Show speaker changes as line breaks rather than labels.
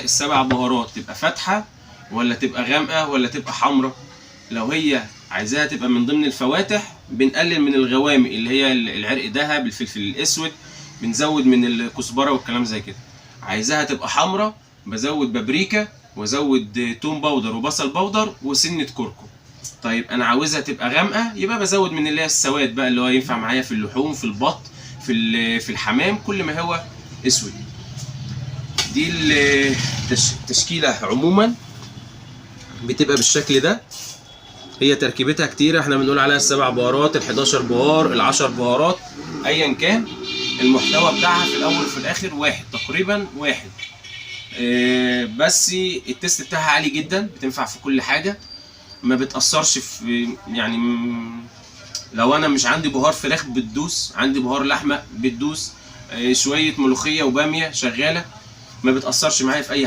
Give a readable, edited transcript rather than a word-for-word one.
عايزه السبع بهارات تبقى فاتحه ولا تبقى غامقه ولا تبقى حمراء. لو هي عايزاها تبقى من ضمن الفواتح بنقلل من الغوامق اللي هي العرق دهب، الفلفل الاسود، بنزود من الكزبره والكلام زي كده. عايزاها تبقى حمراء بزود بابريكا وازود توم باودر وبصل باودر وسنه كركم. طيب انا عاوزها تبقى غامقه يبقى بزود من اللي هي السواد بقى، اللي هو ينفع معايا في اللحوم، في البط، في الحمام، كل ما هو اسود. دي التشكيله عموما بتبقى بالشكل ده. هي تركيبتها كتيره، احنا بنقول عليها السبع بهارات، ال11 بهار، ال10 بهارات، ايا كان المحتوى بتاعها في الاول وفي الاخر واحد، تقريبا واحد. بس التست بتاعها عالي جدا، بتنفع في كل حاجه، ما بتأثرش في يعني لو انا مش عندي بهار فراخ بتدوس، عندي بهار لحمه بتدوس، شويه ملوخيه وباميه شغاله، ما بتأثرش معايا في اي